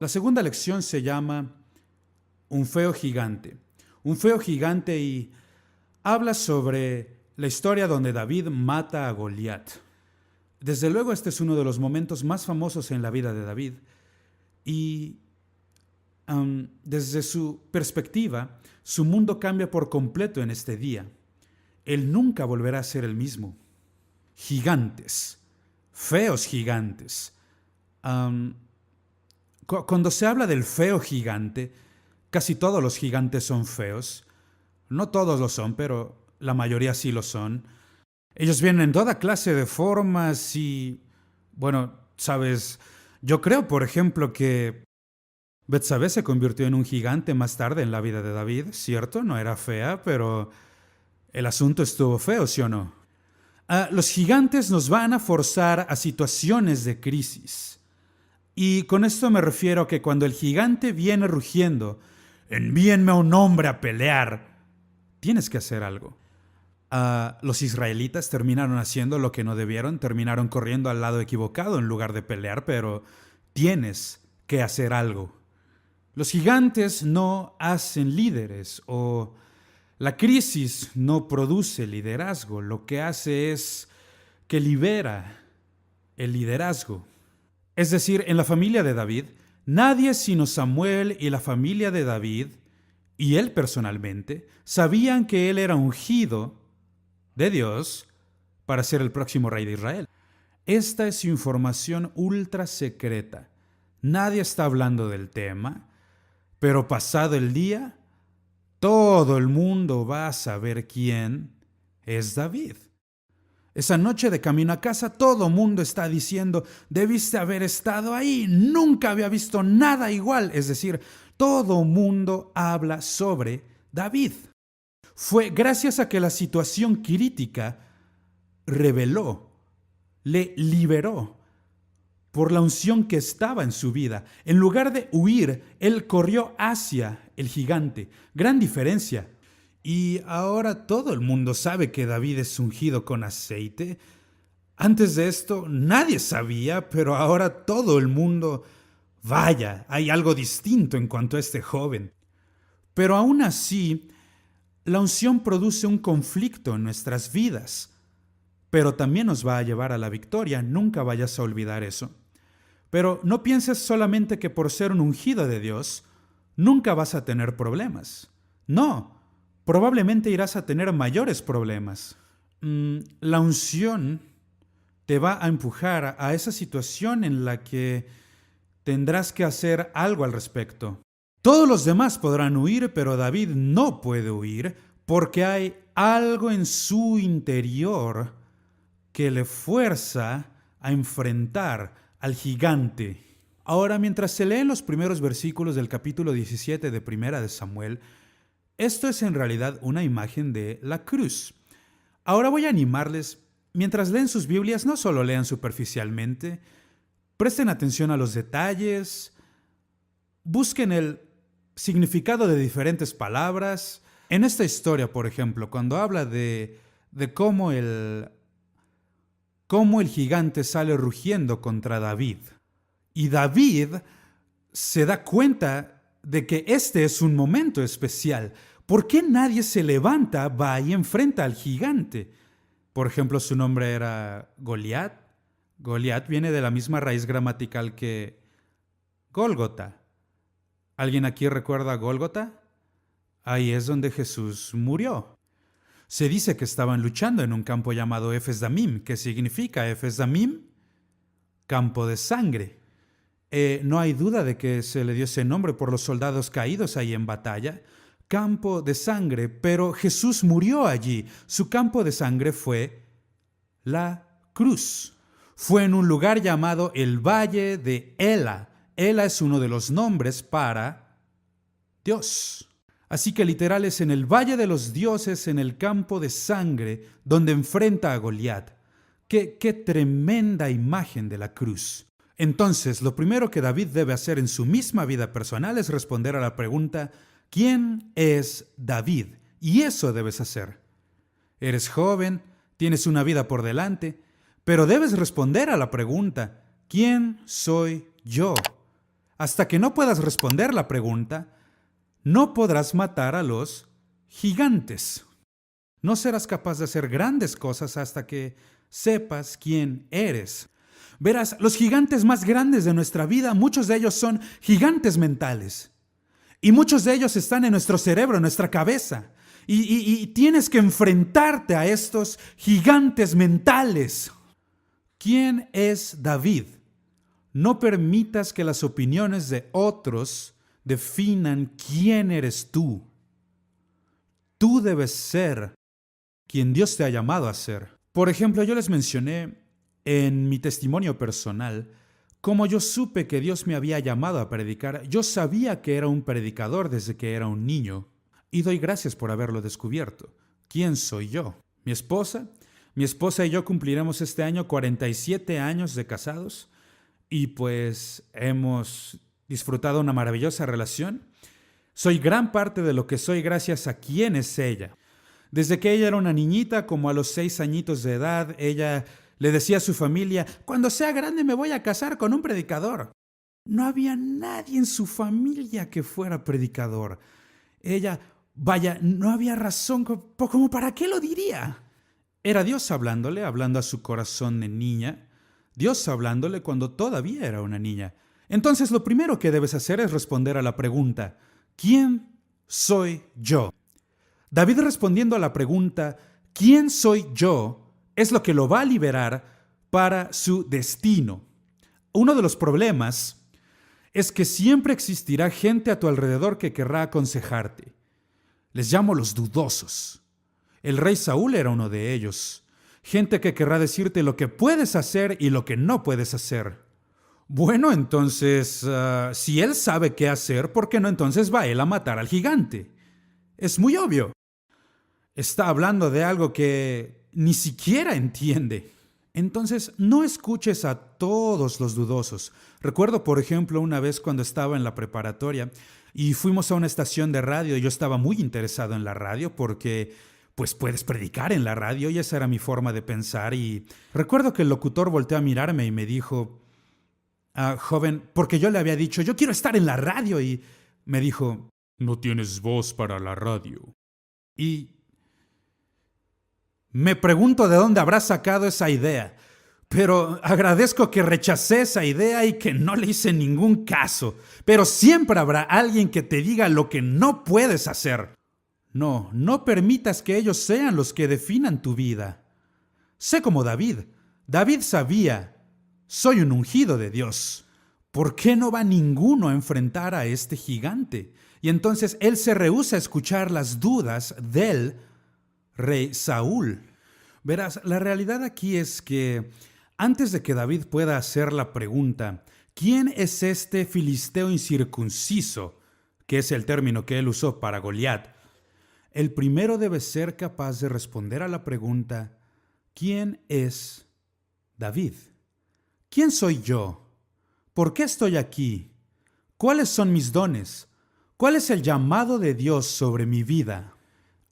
La segunda lección se llama Un feo gigante. Un feo gigante y habla sobre la historia donde David mata a Goliat. Desde luego este es uno de los momentos más famosos en la vida de David y desde su perspectiva, su mundo cambia por completo en este día. Él nunca volverá a ser el mismo. Gigantes, feos gigantes. Cuando se habla del feo gigante, casi todos los gigantes son feos. No todos lo son, pero la mayoría sí lo son. Ellos vienen en toda clase de formas y, bueno, sabes, yo creo, por ejemplo, que Betsabé se convirtió en un gigante más tarde en la vida de David, ¿cierto? No era fea, pero el asunto estuvo feo, ¿sí o no? Los gigantes nos van a forzar a situaciones de crisis. Y con esto me refiero a que cuando el gigante viene rugiendo, envíenme a un hombre a pelear, tienes que hacer algo. Los israelitas terminaron haciendo lo que no debieron, terminaron corriendo al lado equivocado en lugar de pelear, pero tienes que hacer algo. Los gigantes no hacen líderes o la crisis no produce liderazgo, lo que hace es que libera el liderazgo. Es decir, en la familia de David, nadie sino Samuel y la familia de David, y él personalmente, sabían que él era ungido de Dios para ser el próximo rey de Israel. Esta es información ultra secreta. Nadie está hablando del tema, pero pasado el día, todo el mundo va a saber quién es David. Esa noche de camino a casa, todo el mundo está diciendo, debiste haber estado ahí, nunca había visto nada igual. Es decir, todo el mundo habla sobre David. Fue gracias a que la situación crítica reveló, le liberó por la unción que estaba en su vida. En lugar de huir, él corrió hacia el gigante. Gran diferencia. Y ahora todo el mundo sabe que David es ungido con aceite. Antes de esto nadie sabía, pero ahora todo el mundo, vaya, hay algo distinto en cuanto a este joven. Pero aún así, la unción produce un conflicto en nuestras vidas, pero también nos va a llevar a la victoria. Nunca vayas a olvidar eso. Pero no pienses solamente que por ser un ungido de Dios, nunca vas a tener problemas. No, probablemente irás a tener mayores problemas. La unción te va a empujar a esa situación en la que tendrás que hacer algo al respecto. Todos los demás podrán huir, pero David no puede huir porque hay algo en su interior que le fuerza a enfrentar al gigante. Ahora, mientras se leen los primeros versículos del capítulo 17 de Primera de Samuel, esto es en realidad una imagen de la cruz. Ahora voy a animarles, mientras leen sus Biblias, no solo lean superficialmente, presten atención a los detalles, busquen el significado de diferentes palabras. En esta historia, por ejemplo, cuando habla de cómo el gigante sale rugiendo contra David, y David se da cuenta de que este es un momento especial. ¿Por qué nadie se levanta, va y enfrenta al gigante? Por ejemplo, su nombre era Goliat. Goliat viene de la misma raíz gramatical que Gólgota. ¿Alguien aquí recuerda Gólgota? Ahí es donde Jesús murió. Se dice que estaban luchando en un campo llamado Efes Damim. ¿Qué significa Efes Damim? Campo de sangre. No hay duda de que se le dio ese nombre por los soldados caídos ahí en batalla. Campo de sangre, pero Jesús murió allí. Su campo de sangre fue la cruz. Fue en un lugar llamado el Valle de Ela. Ela es uno de los nombres para Dios. Así que literal es en el Valle de los Dioses, en el campo de sangre, donde enfrenta a Goliat. ¡Qué tremenda imagen de la cruz! Entonces, lo primero que David debe hacer en su misma vida personal es responder a la pregunta, ¿quién es David? Y eso debes hacer. Eres joven, tienes una vida por delante, pero debes responder a la pregunta, ¿quién soy yo? Hasta que no puedas responder la pregunta, no podrás matar a los gigantes. No serás capaz de hacer grandes cosas hasta que sepas quién eres. Verás, los gigantes más grandes de nuestra vida, muchos de ellos son gigantes mentales. Y muchos de ellos están en nuestro cerebro, en nuestra cabeza. Y tienes que enfrentarte a estos gigantes mentales. ¿Quién es David? No permitas que las opiniones de otros definan quién eres tú. Tú debes ser quien Dios te ha llamado a ser. Por ejemplo, yo les mencioné en mi testimonio personal cómo yo supe que Dios me había llamado a predicar. Yo sabía que era un predicador desde que era un niño y doy gracias por haberlo descubierto. ¿Quién soy yo? Mi esposa y yo cumpliremos este año 47 años de casados y pues hemos disfrutado una maravillosa relación. Soy gran parte de lo que soy gracias a quién es ella. Desde que ella era una niñita, como a los 6 añitos de edad, ella le decía a su familia, cuando sea grande me voy a casar con un predicador. No había nadie en su familia que fuera predicador. Ella, no había razón como para qué lo diría. Era Dios hablándole, hablando a su corazón de niña. Dios hablándole cuando todavía era una niña. Entonces lo primero que debes hacer es responder a la pregunta, ¿quién soy yo? David respondiendo a la pregunta, ¿quién soy yo?, es lo que lo va a liberar para su destino. Uno de los problemas es que siempre existirá gente a tu alrededor que querrá aconsejarte. Les llamo los dudosos. El rey Saúl era uno de ellos. Gente que querrá decirte lo que puedes hacer y lo que no puedes hacer. Bueno, entonces, si él sabe qué hacer, ¿por qué no entonces va él a matar al gigante? Es muy obvio. Está hablando de algo que ni siquiera entiende. Entonces, no escuches a todos los dudosos. Recuerdo, por ejemplo, una vez cuando estaba en la preparatoria y fuimos a una estación de radio. Yo estaba muy interesado en la radio porque, pues, puedes predicar en la radio y esa era mi forma de pensar. Y recuerdo que el locutor volteó a mirarme y me dijo, joven, porque yo le había dicho, yo quiero estar en la radio. Y me dijo, no tienes voz para la radio. Y me pregunto de dónde habrá sacado esa idea, pero agradezco que rechacé esa idea y que no le hice ningún caso. Pero siempre habrá alguien que te diga lo que no puedes hacer. No permitas que ellos sean los que definan tu vida. Sé como David. David sabía, soy un ungido de Dios. ¿Por qué no va ninguno a enfrentar a este gigante? Y entonces él se rehúsa a escuchar las dudas del rey Saúl. Verás, la realidad aquí es que antes de que David pueda hacer la pregunta, ¿quién es este filisteo incircunciso?, que es el término que él usó para Goliat, el primero debe ser capaz de responder a la pregunta, ¿quién es David? ¿Quién soy yo? ¿Por qué estoy aquí? ¿Cuáles son mis dones? ¿Cuál es el llamado de Dios sobre mi vida?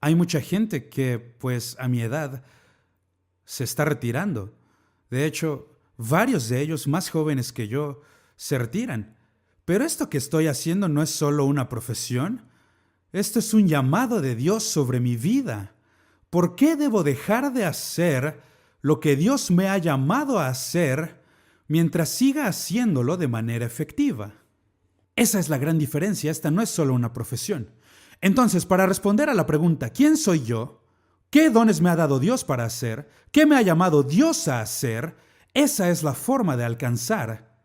Hay mucha gente que, pues, a mi edad, se está retirando. De hecho, varios de ellos, más jóvenes que yo, se retiran. Pero esto que estoy haciendo no es solo una profesión. Esto es un llamado de Dios sobre mi vida. ¿Por qué debo dejar de hacer lo que Dios me ha llamado a hacer mientras siga haciéndolo de manera efectiva? Esa es la gran diferencia. Esta no es solo una profesión. Entonces, para responder a la pregunta, ¿quién soy yo? ¿Qué dones me ha dado Dios para hacer? ¿Qué me ha llamado Dios a hacer? Esa es la forma de alcanzar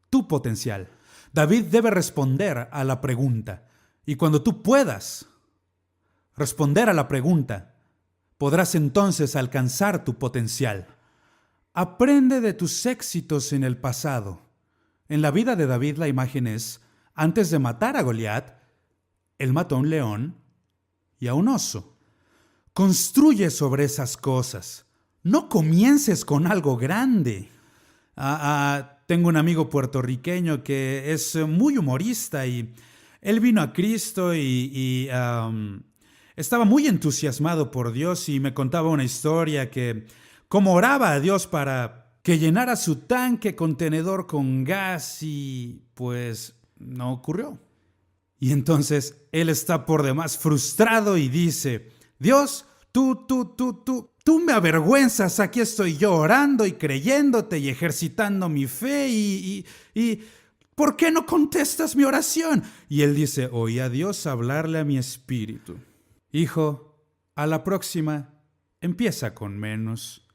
tu potencial. David debe responder a la pregunta. Y cuando tú puedas responder a la pregunta, podrás entonces alcanzar tu potencial. Aprende de tus éxitos en el pasado. En la vida de David la imagen es, antes de matar a Goliat, él mató a un león y a un oso. Construye sobre esas cosas. No comiences con algo grande. Tengo un amigo puertorriqueño que es muy humorista y él vino a Cristo y estaba muy entusiasmado por Dios y me contaba una historia que cómo oraba a Dios para que llenara su tanque contenedor con gas y pues no ocurrió. Y entonces él está por demás frustrado y dice, Dios, tú me avergüenzas, aquí estoy yo orando y creyéndote y ejercitando mi fe y ¿por qué no contestas mi oración? Y él dice, oí a Dios hablarle a mi espíritu. Hijo, a la próxima, empieza con menos.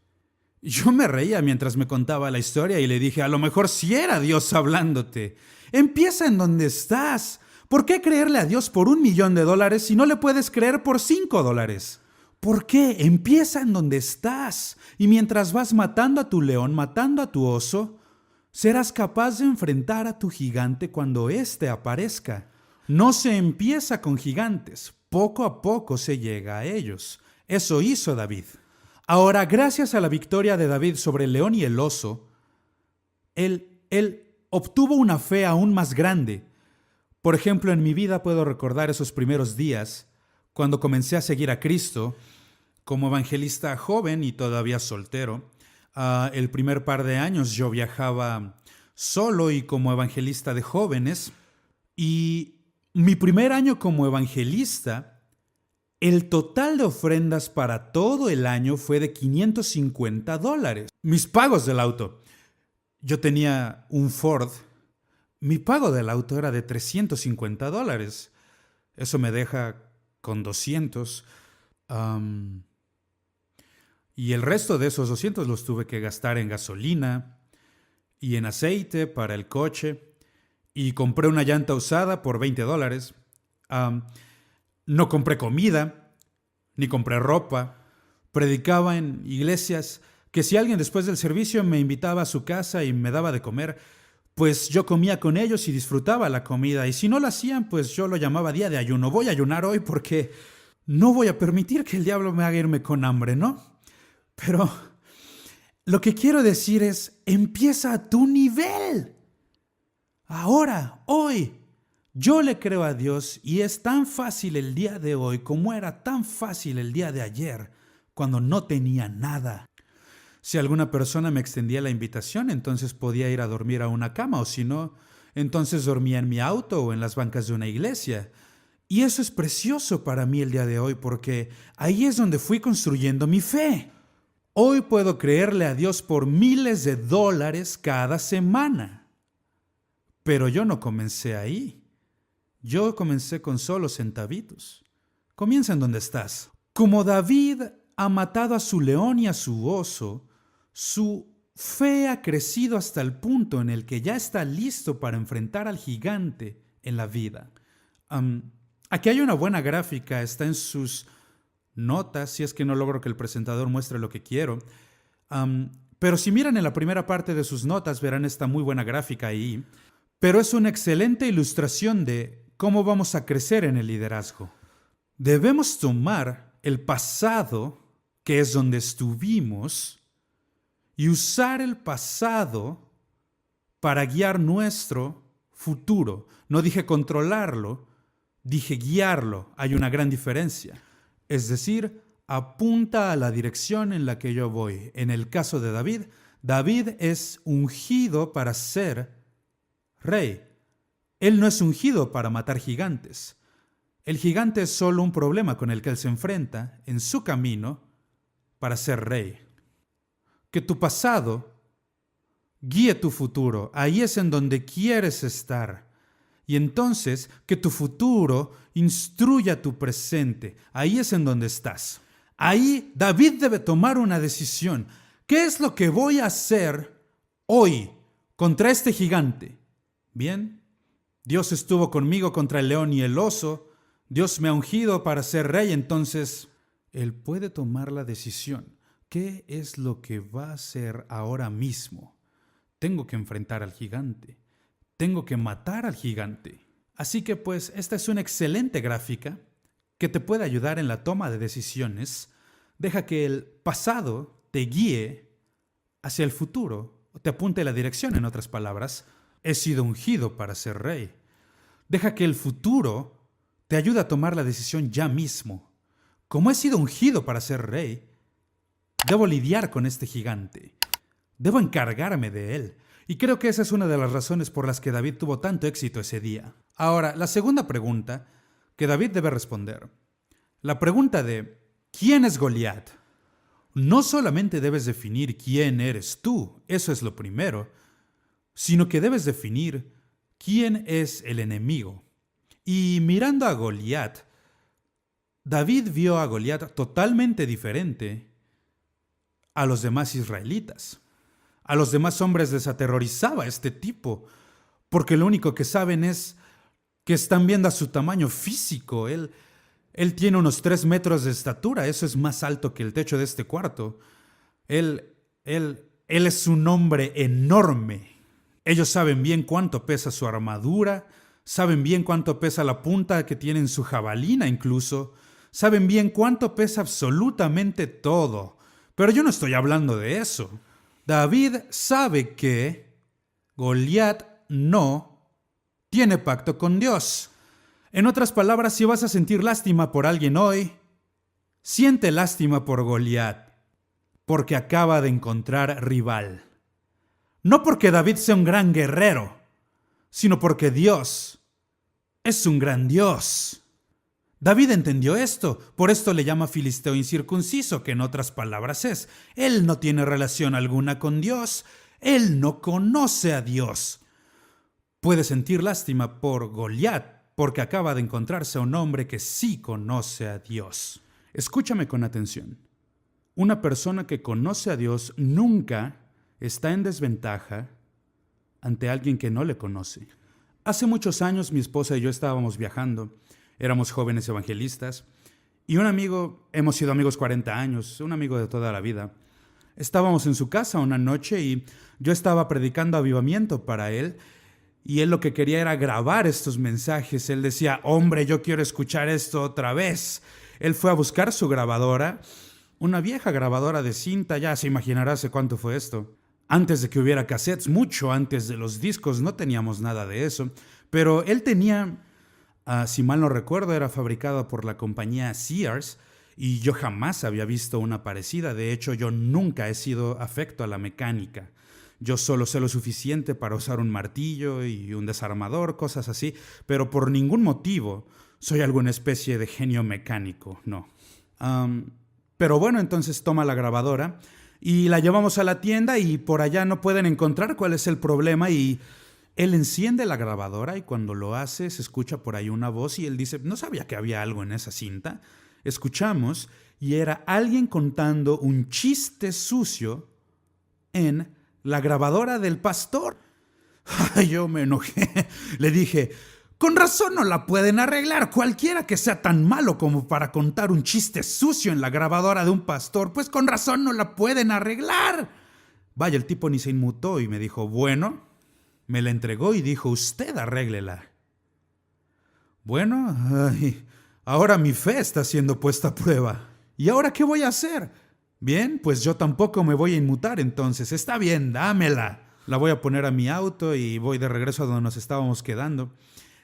Yo me reía mientras me contaba la historia y le dije, a lo mejor sí era Dios hablándote. Empieza en donde estás. ¿Por qué creerle a Dios por $1,000,000 si no le puedes creer por $5? ¿Por qué? Empieza en donde estás. Y mientras vas matando a tu león, matando a tu oso, serás capaz de enfrentar a tu gigante cuando éste aparezca. No se empieza con gigantes, poco a poco se llega a ellos. Eso hizo David. Ahora, gracias a la victoria de David sobre el león y el oso, él obtuvo una fe aún más grande. Por ejemplo, en mi vida puedo recordar esos primeros días, cuando comencé a seguir a Cristo, como evangelista joven y todavía soltero. El primer par de años yo viajaba solo y como evangelista de jóvenes. Y mi primer año como evangelista, el total de ofrendas para todo el año fue de $550. Mis pagos del auto. Yo tenía un Ford. Mi pago del auto era de $350. Eso me deja con 200. Y el resto de esos 200 los tuve que gastar en gasolina y en aceite para el coche. Y compré una llanta usada por $20. No compré comida, ni compré ropa. Predicaba en iglesias que si alguien después del servicio me invitaba a su casa y me daba de comer, pues yo comía con ellos y disfrutaba la comida. Y si no lo hacían, pues yo lo llamaba día de ayuno. Voy a ayunar hoy porque no voy a permitir que el diablo me haga irme con hambre, ¿no? Pero lo que quiero decir es, empieza a tu nivel. Ahora, hoy, yo le creo a Dios y es tan fácil el día de hoy como era tan fácil el día de ayer, cuando no tenía nada. Si alguna persona me extendía la invitación, entonces podía ir a dormir a una cama, o si no, entonces dormía en mi auto o en las bancas de una iglesia. Y eso es precioso para mí el día de hoy, porque ahí es donde fui construyendo mi fe. Hoy puedo creerle a Dios por miles de dólares cada semana. Pero yo no comencé ahí. Yo comencé con solo centavitos. Comienza en donde estás. Como David ha matado a su león y a su oso, su fe ha crecido hasta el punto en el que ya está listo para enfrentar al gigante en la vida. Aquí hay una buena gráfica, está en sus notas, si es que no logro que el presentador muestre lo que quiero. Pero si miran en la primera parte de sus notas, verán esta muy buena gráfica ahí. Pero es una excelente ilustración de cómo vamos a crecer en el liderazgo. Debemos tomar el pasado, que es donde estuvimos, y usar el pasado para guiar nuestro futuro. No dije controlarlo, dije guiarlo. Hay una gran diferencia. Es decir, apunta a la dirección en la que yo voy. En el caso de David, David es ungido para ser rey. Él no es ungido para matar gigantes. El gigante es solo un problema con el que él se enfrenta en su camino para ser rey. Que tu pasado guíe tu futuro. Ahí es en donde quieres estar. Y entonces que tu futuro instruya tu presente. Ahí es en donde estás. Ahí David debe tomar una decisión. ¿Qué es lo que voy a hacer hoy contra este gigante? Bien, Dios estuvo conmigo contra el león y el oso. Dios me ha ungido para ser rey. Entonces, él puede tomar la decisión. ¿Qué es lo que va a hacer ahora mismo? Tengo que enfrentar al gigante. Tengo que matar al gigante. Así que pues esta es una excelente gráfica que te puede ayudar en la toma de decisiones. Deja que el pasado te guíe hacia el futuro, o te apunte la dirección, en otras palabras. He sido ungido para ser rey. Deja que el futuro te ayude a tomar la decisión ya mismo. Como he sido ungido para ser rey, debo lidiar con este gigante. Debo encargarme de él. Y creo que esa es una de las razones por las que David tuvo tanto éxito ese día. Ahora, la segunda pregunta que David debe responder. La pregunta de ¿quién es Goliat? No solamente debes definir quién eres tú, eso es lo primero, sino que debes definir quién es el enemigo. Y mirando a Goliat, David vio a Goliat totalmente diferente a los demás israelitas. A los demás hombres les aterrorizaba este tipo, porque lo único que saben es que están viendo a su tamaño físico. Él tiene unos 3 metros de estatura, eso es más alto que el techo de este cuarto. Él es un hombre enorme. Ellos saben bien cuánto pesa su armadura, saben bien cuánto pesa la punta que tiene en su jabalina incluso, saben bien cuánto pesa absolutamente todo. Pero yo no estoy hablando de eso. David sabe que Goliat no tiene pacto con Dios. En otras palabras, si vas a sentir lástima por alguien hoy, siente lástima por Goliat, porque acaba de encontrar rival. No porque David sea un gran guerrero, sino porque Dios es un gran Dios. David entendió esto, por esto le llama filisteo incircunciso, que en otras palabras es, él no tiene relación alguna con Dios, él no conoce a Dios. Puede sentir lástima por Goliat, porque acaba de encontrarse a un hombre que sí conoce a Dios. Escúchame con atención. Una persona que conoce a Dios nunca está en desventaja ante alguien que no le conoce. Hace muchos años mi esposa y yo estábamos viajando. Éramos jóvenes evangelistas y un amigo, hemos sido amigos 40 años, un amigo de toda la vida. Estábamos en su casa una noche y yo estaba predicando avivamiento para él y él lo que quería era grabar estos mensajes. Él decía, hombre, yo quiero escuchar esto otra vez. Él fue a buscar su grabadora, una vieja grabadora de cinta, ya se imaginará hace cuánto fue esto. Antes de que hubiera cassettes, mucho antes de los discos, no teníamos nada de eso, pero él tenía... si mal no recuerdo, era fabricada por la compañía Sears y yo jamás había visto una parecida. De hecho, yo nunca he sido afecto a la mecánica. Yo solo sé lo suficiente para usar un martillo y un desarmador, cosas así, pero por ningún motivo soy alguna especie de genio mecánico, no. Pero bueno, entonces toma la grabadora y la llevamos a la tienda y por allá no pueden encontrar cuál es el problema y... Él enciende la grabadora y cuando lo hace se escucha por ahí una voz y él dice, no sabía que había algo en esa cinta. Escuchamos y era alguien contando un chiste sucio en la grabadora del pastor. Yo me enojé. Le dije, con razón no la pueden arreglar. Cualquiera que sea tan malo como para contar un chiste sucio en la grabadora de un pastor, pues con razón no la pueden arreglar. Vaya, el tipo ni se inmutó y me dijo, bueno... Me la entregó y dijo, usted arréglela. Bueno, ahora mi fe está siendo puesta a prueba. ¿Y ahora qué voy a hacer? Bien, pues yo tampoco me voy a inmutar entonces. Está bien, dámela. La voy a poner a mi auto y voy de regreso a donde nos estábamos quedando.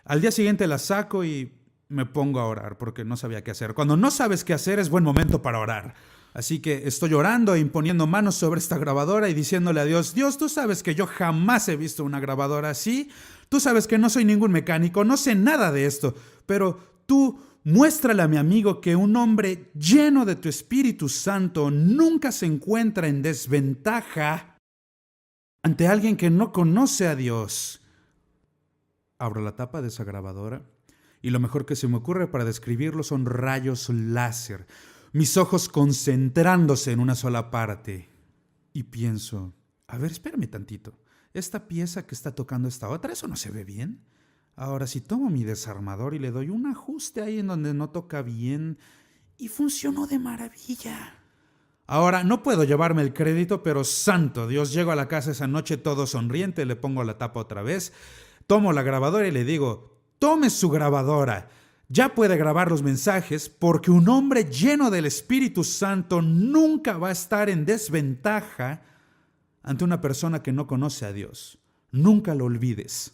Al día siguiente la saco y me pongo a orar porque no sabía qué hacer. Cuando no sabes qué hacer es buen momento para orar. Así que estoy orando e imponiendo manos sobre esta grabadora y diciéndole a Dios, Dios, tú sabes que yo jamás he visto una grabadora así, tú sabes que no soy ningún mecánico, no sé nada de esto, pero tú muéstrale a mi amigo que un hombre lleno de tu Espíritu Santo nunca se encuentra en desventaja ante alguien que no conoce a Dios. Abro la tapa de esa grabadora y lo mejor que se me ocurre para describirlo son rayos láser. Mis ojos concentrándose en una sola parte. Y pienso, a ver, espérame tantito. Esta pieza que está tocando esta otra, ¿eso no se ve bien? Ahora, si tomo mi desarmador y le doy un ajuste ahí en donde no toca bien, y funcionó de maravilla. Ahora, no puedo llevarme el crédito, pero santo Dios, llego a la casa esa noche todo sonriente, le pongo la tapa otra vez, tomo la grabadora y le digo, tome su grabadora. Ya puede grabar los mensajes porque un hombre lleno del Espíritu Santo nunca va a estar en desventaja ante una persona que no conoce a Dios. Nunca lo olvides.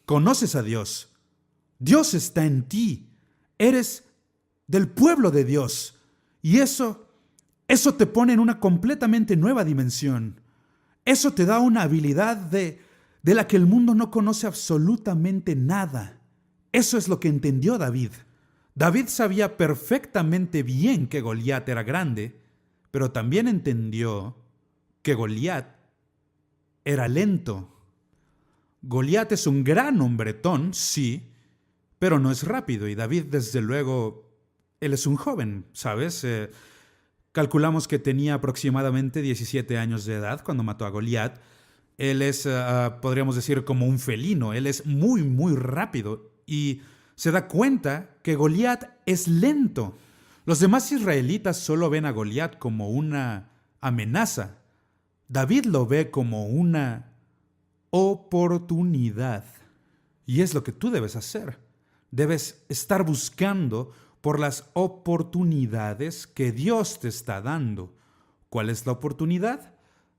Conoces a Dios. Dios está en ti. Eres del pueblo de Dios. Y eso te pone en una completamente nueva dimensión. Eso te da una habilidad de la que el mundo no conoce absolutamente nada. Eso es lo que entendió David. David sabía perfectamente bien que Goliat era grande, pero también entendió que Goliat era lento. Goliat es un gran hombretón, sí, pero no es rápido. Y David, desde luego, él es un joven, ¿sabes? Calculamos que tenía aproximadamente 17 años de edad cuando mató a Goliat. Él es, podríamos decir, como un felino. Él es muy, muy rápido y se da cuenta que Goliat es lento. Los demás israelitas solo ven a Goliat como una amenaza. David lo ve como una oportunidad. Y es lo que tú debes hacer. Debes estar buscando por las oportunidades que Dios te está dando. ¿Cuál es la oportunidad?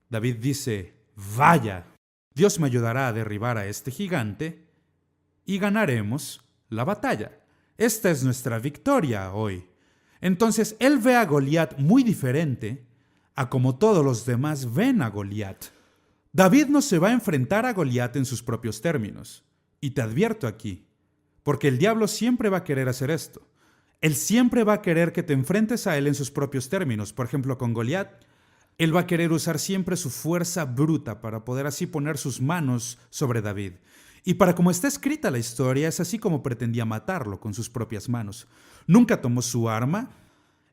David dice, vaya, Dios me ayudará a derribar a este gigante y ganaremos la batalla. Esta es nuestra victoria hoy. Entonces él ve a Goliat muy diferente a como todos los demás ven a Goliat. David no se va a enfrentar a Goliat en sus propios términos. Y te advierto aquí, porque el diablo siempre va a querer hacer esto. Él siempre va a querer que te enfrentes a él en sus propios términos. Por ejemplo, con Goliat, él va a querer usar siempre su fuerza bruta para poder así poner sus manos sobre David. Y para como está escrita la historia, es así como pretendía matarlo con sus propias manos. Nunca tomó su arma.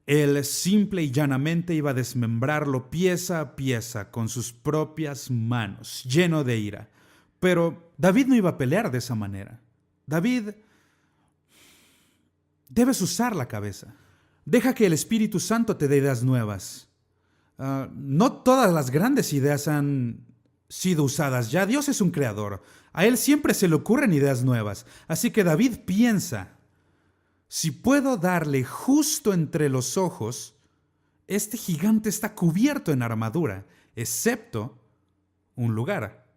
Él simple y llanamente iba a desmembrarlo pieza a pieza con sus propias manos, lleno de ira. Pero David no iba a pelear de esa manera. David, debes usar la cabeza. Deja que el Espíritu Santo te dé ideas nuevas. No todas las grandes ideas han sido usadas ya. Dios es un creador. A Él siempre se le ocurren ideas nuevas. Así que David piensa, si puedo darle justo entre los ojos, este gigante está cubierto en armadura, excepto un lugar.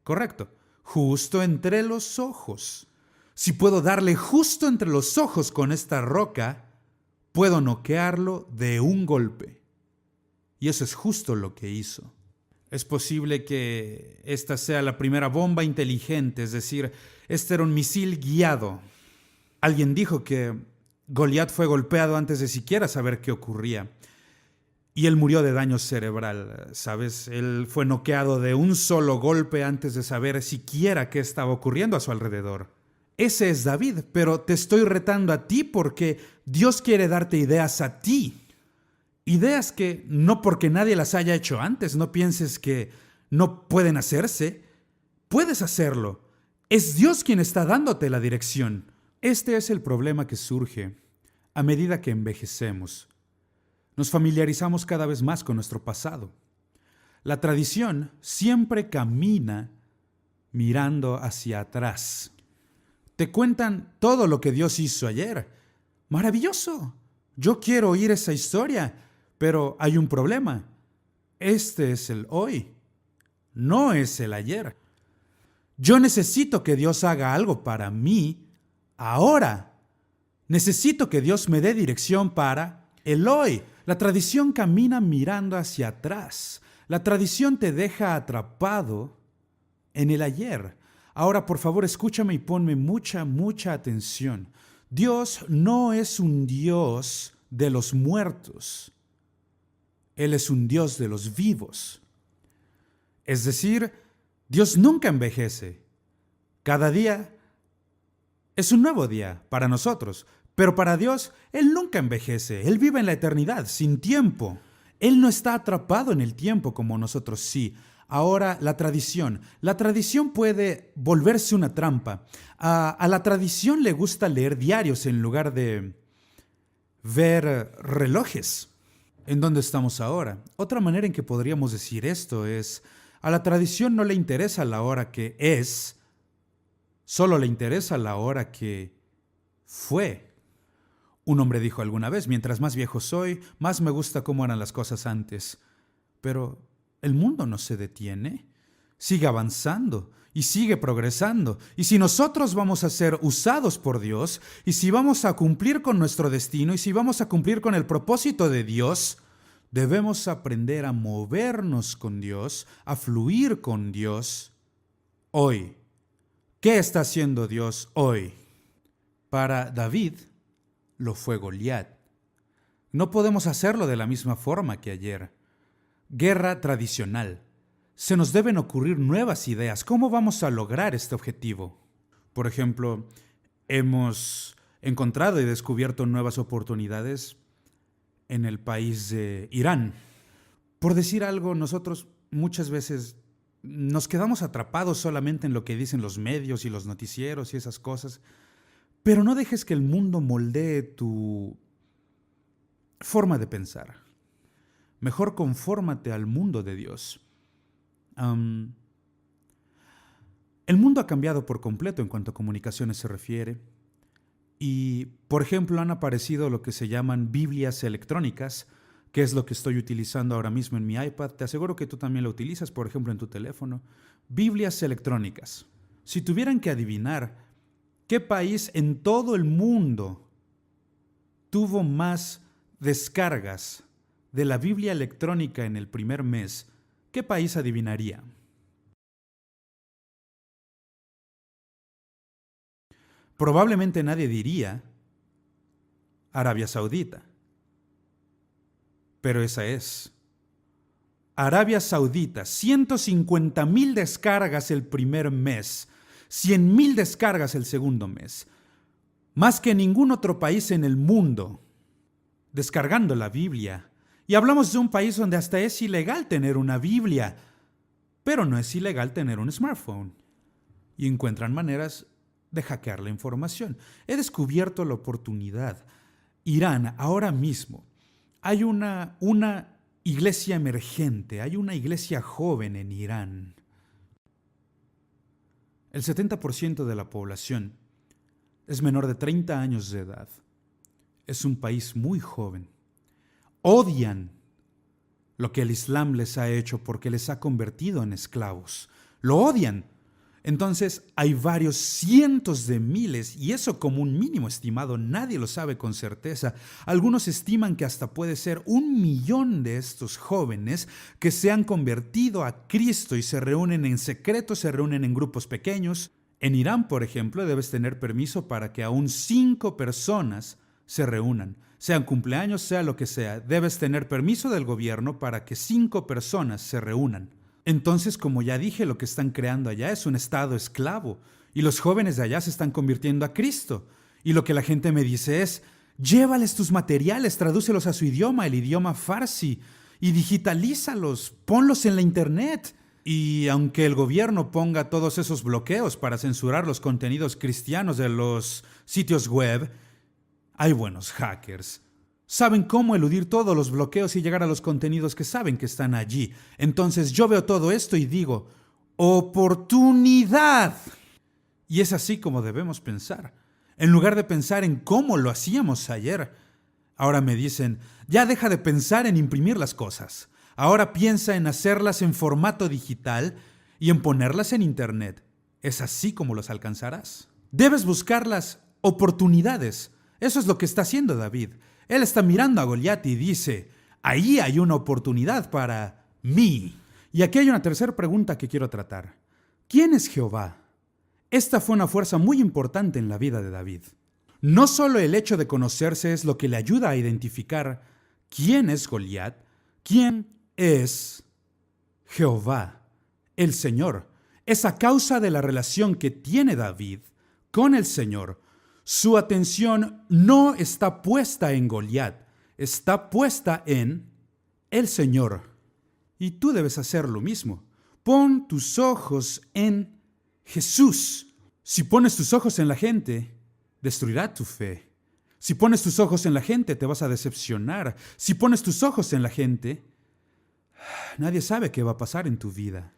Correcto, justo entre los ojos. Si puedo darle justo entre los ojos con esta roca, puedo noquearlo de un golpe. Y eso es justo lo que hizo. Es posible que esta sea la primera bomba inteligente, es decir, este era un misil guiado. Alguien dijo que Goliat fue golpeado antes de siquiera saber qué ocurría. Y él murió de daño cerebral, ¿sabes? Él fue noqueado de un solo golpe antes de saber siquiera qué estaba ocurriendo a su alrededor. Ese es David, pero te estoy retando a ti porque Dios quiere darte ideas a ti. Ideas que no porque nadie las haya hecho antes, no pienses que no pueden hacerse. Puedes hacerlo. Es Dios quien está dándote la dirección. Este es el problema que surge a medida que envejecemos. Nos familiarizamos cada vez más con nuestro pasado. La tradición siempre camina mirando hacia atrás. Te cuentan todo lo que Dios hizo ayer. ¡Maravilloso! Yo quiero oír esa historia, pero hay un problema. Este es el hoy, no es el ayer. Yo necesito que Dios haga algo para mí ahora. Necesito que Dios me dé dirección para el hoy. La tradición camina mirando hacia atrás. La tradición te deja atrapado en el ayer. Ahora, por favor, escúchame y ponme mucha atención. Dios no es un Dios de los muertos. Él es un Dios de los vivos. Es decir, Dios nunca envejece. Cada día es un nuevo día para nosotros, pero para Dios, Él nunca envejece. Él vive en la eternidad, sin tiempo. Él no está atrapado en el tiempo como nosotros sí. Ahora, la tradición. La tradición puede volverse una trampa. A la tradición le gusta leer diarios en lugar de ver relojes. ¿En dónde estamos ahora? Otra manera en que podríamos decir esto es, a la tradición no le interesa la hora que es, solo le interesa la hora que fue. Un hombre dijo alguna vez, mientras más viejo soy, más me gusta cómo eran las cosas antes. Pero el mundo no se detiene, sigue avanzando y sigue progresando. Y si nosotros vamos a ser usados por Dios, y si vamos a cumplir con nuestro destino, y si vamos a cumplir con el propósito de Dios, Debemos aprender a movernos con Dios, a fluir con Dios hoy. ¿Qué está haciendo Dios hoy? Para David lo fue Goliat. No podemos hacerlo de la misma forma que ayer. Guerra tradicional. Se nos deben ocurrir nuevas ideas. ¿Cómo vamos a lograr este objetivo? Por ejemplo, hemos encontrado y descubierto nuevas oportunidades en el país de Irán. Por decir algo, nosotros muchas veces nos quedamos atrapados solamente en lo que dicen los medios y los noticieros y esas cosas, pero no dejes que el mundo moldee tu forma de pensar. Mejor confórmate al mundo de Dios. El mundo ha cambiado por completo en cuanto a comunicaciones se refiere. Y, por ejemplo, han aparecido lo que se llaman Biblias electrónicas, que es lo que estoy utilizando ahora mismo en mi iPad. Te aseguro que tú también lo utilizas, por ejemplo, en tu teléfono. Biblias electrónicas. Si tuvieran que adivinar qué país en todo el mundo tuvo más descargas de la Biblia electrónica en el primer mes, ¿qué país adivinaría? Probablemente nadie diría Arabia Saudita, pero esa es. Arabia Saudita, 150,000 descargas el primer mes, 100,000 descargas el segundo mes, más que ningún otro país en el mundo, descargando la Biblia. Y hablamos de un país donde hasta es ilegal tener una Biblia, pero no es ilegal tener un smartphone. Y encuentran maneras de hackear la información. He descubierto la oportunidad. Irán, ahora mismo, hay una iglesia emergente, hay una iglesia joven en Irán. El 70% de la población es menor de 30 años de edad. Es un país muy joven. Odian lo que el Islam les ha hecho porque les ha convertido en esclavos. Lo odian. Entonces hay varios cientos de miles, y eso como un mínimo estimado, nadie lo sabe con certeza. Algunos estiman que hasta puede ser 1,000,000 de estos jóvenes que se han convertido a Cristo y se reúnen en secreto, se reúnen en grupos pequeños. En Irán, por ejemplo, debes tener permiso para que aún 5 personas se reúnan. Sean cumpleaños, sea lo que sea, debes tener permiso del gobierno para que 5 personas se reúnan. Entonces, como ya dije, lo que están creando allá es un estado esclavo y los jóvenes de allá se están convirtiendo a Cristo. Y lo que la gente me dice es, llévales tus materiales, tradúcelos a su idioma, el idioma farsi, y digitalízalos, ponlos en la internet. Y aunque el gobierno ponga todos esos bloqueos para censurar los contenidos cristianos de los sitios web, hay buenos hackers. Saben cómo eludir todos los bloqueos y llegar a los contenidos que saben que están allí. Entonces yo veo todo esto y digo, ¡oportunidad! Y es así como debemos pensar. En lugar de pensar en cómo lo hacíamos ayer, ahora me dicen, ya deja de pensar en imprimir las cosas. Ahora piensa en hacerlas en formato digital y en ponerlas en internet. Es así como los alcanzarás. Debes buscar las oportunidades. Eso es lo que está haciendo David. Él está mirando a Goliat y dice, ahí hay una oportunidad para mí. Y aquí hay una tercera pregunta que quiero tratar. ¿Quién es Jehová? Esta fue una fuerza muy importante en la vida de David. No solo el hecho de conocerse es lo que le ayuda a identificar quién es Goliat, quién es Jehová, el Señor. Es a causa de la relación que tiene David con el Señor. Su atención no está puesta en Goliat, está puesta en el Señor. Y tú debes hacer lo mismo. Pon tus ojos en Jesús. Si pones tus ojos en la gente, destruirá tu fe. Si pones tus ojos en la gente, te vas a decepcionar. Si pones tus ojos en la gente, nadie sabe qué va a pasar en tu vida.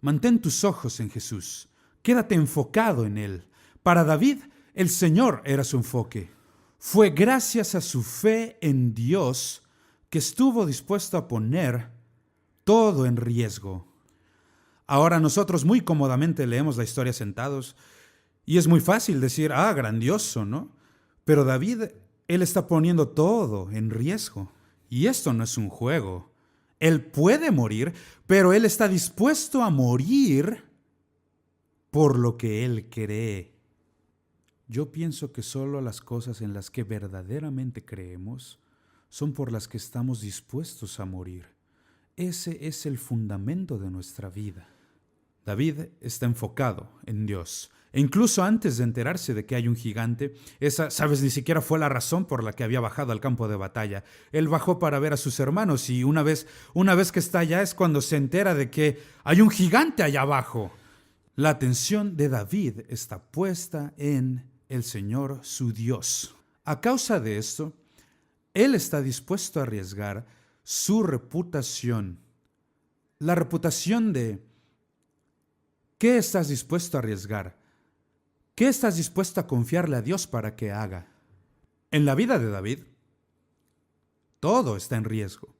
Mantén tus ojos en Jesús. Quédate enfocado en Él. Para David, el Señor era su enfoque. Fue gracias a su fe en Dios que estuvo dispuesto a poner todo en riesgo. Ahora nosotros muy cómodamente leemos la historia sentados y es muy fácil decir, grandioso, ¿no? Pero David, él está poniendo todo en riesgo. Y esto no es un juego. Él puede morir, pero él está dispuesto a morir por lo que él cree. Yo pienso que solo las cosas en las que verdaderamente creemos son por las que estamos dispuestos a morir. Ese es el fundamento de nuestra vida. David está enfocado en Dios. E incluso antes de enterarse de que hay un gigante, esa, sabes, ni siquiera fue la razón por la que había bajado al campo de batalla. Él bajó para ver a sus hermanos y una vez que está allá es cuando se entera de que hay un gigante allá abajo. La atención de David está puesta en el Señor su Dios. A causa de esto, él está dispuesto a arriesgar su reputación. La reputación de ¿qué estás dispuesto a arriesgar? ¿Qué estás dispuesto a confiarle a Dios para que haga? En la vida de David, todo está en riesgo.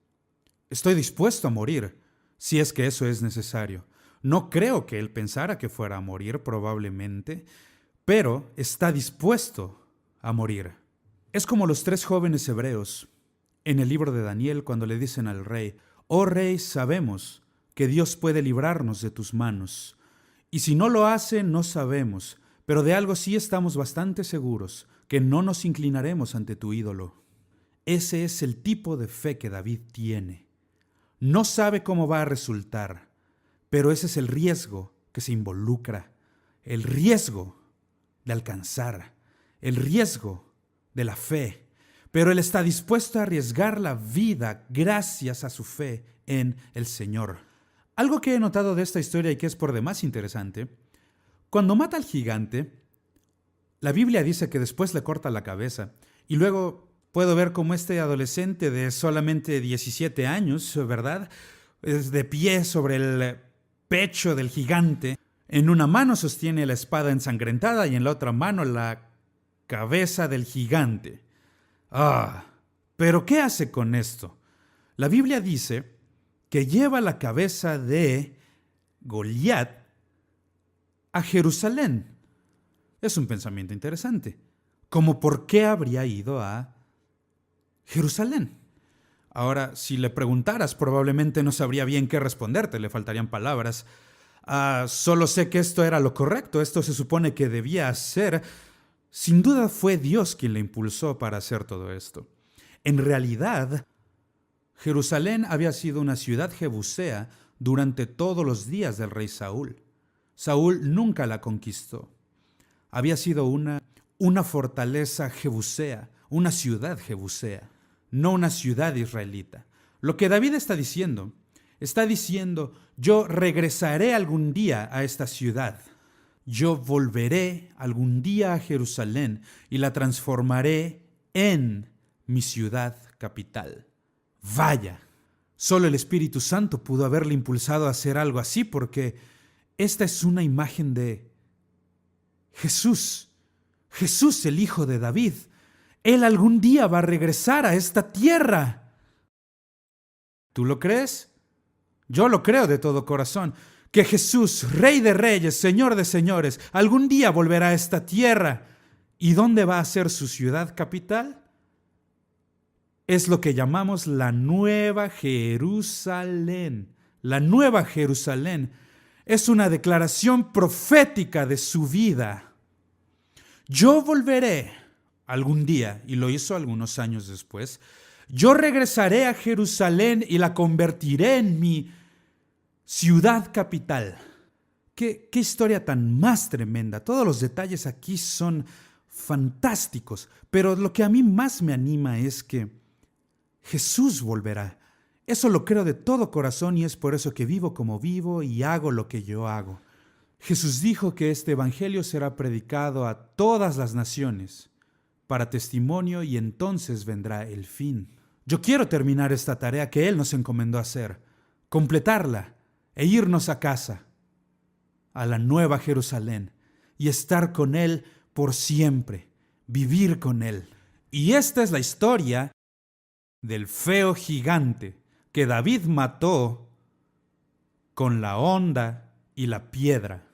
Estoy dispuesto a morir, si es que eso es necesario. No creo que él pensara que fuera a morir, probablemente, pero está dispuesto a morir. Es como los 3 jóvenes hebreos en el libro de Daniel cuando le dicen al rey: «Oh rey, sabemos que Dios puede librarnos de tus manos. Y si no lo hace, no sabemos, pero de algo sí estamos bastante seguros, que no nos inclinaremos ante tu ídolo». Ese es el tipo de fe que David tiene. No sabe cómo va a resultar, pero ese es el riesgo que se involucra, el riesgo de alcanzar, el riesgo de la fe. Pero él está dispuesto a arriesgar la vida gracias a su fe en el Señor. Algo que he notado de esta historia y que es por demás interesante: cuando mata al gigante, la Biblia dice que después le corta la cabeza y luego puedo ver cómo este adolescente de solamente 17 años, ¿verdad?, es de pie sobre el pecho del gigante. En una mano sostiene la espada ensangrentada y en la otra mano la cabeza del gigante. ¿Pero qué hace con esto? La Biblia dice que lleva la cabeza de Goliat a Jerusalén. Es un pensamiento interesante. Como por qué habría ido a Jerusalén. Ahora, si le preguntaras, probablemente no sabría bien qué responderte, le faltarían palabras. Solo sé que esto era lo correcto, esto se supone que debía hacer. Sin duda fue Dios quien le impulsó para hacer todo esto. En realidad, Jerusalén había sido una ciudad jebusea durante todos los días del rey Saúl. Saúl nunca la conquistó. Había sido una fortaleza jebusea, una ciudad jebusea, no una ciudad israelita. Lo que David está diciendo, yo regresaré algún día a esta ciudad. Yo volveré algún día a Jerusalén y la transformaré en mi ciudad capital. Vaya, solo el Espíritu Santo pudo haberle impulsado a hacer algo así, porque esta es una imagen de Jesús, el Hijo de David. Él algún día va a regresar a esta tierra. ¿Tú lo crees? Yo lo creo de todo corazón, que Jesús, Rey de Reyes, Señor de Señores, algún día volverá a esta tierra. ¿Y dónde va a ser su ciudad capital? Es lo que llamamos la Nueva Jerusalén. La Nueva Jerusalén es una declaración profética de su vida. Yo volveré algún día, y lo hizo algunos años después. Yo regresaré a Jerusalén y la convertiré en mi ciudad capital. ¿Qué historia tan más tremenda? Todos los detalles aquí son fantásticos, pero lo que a mí más me anima es que Jesús volverá. Eso lo creo de todo corazón y es por eso que vivo como vivo y hago lo que yo hago. Jesús dijo que este evangelio será predicado a todas las naciones para testimonio y entonces vendrá el fin. Yo quiero terminar esta tarea que Él nos encomendó hacer, completarla e irnos a casa, a la Nueva Jerusalén, y estar con Él por siempre, vivir con Él. Y esta es la historia del feo gigante que David mató con la honda y la piedra.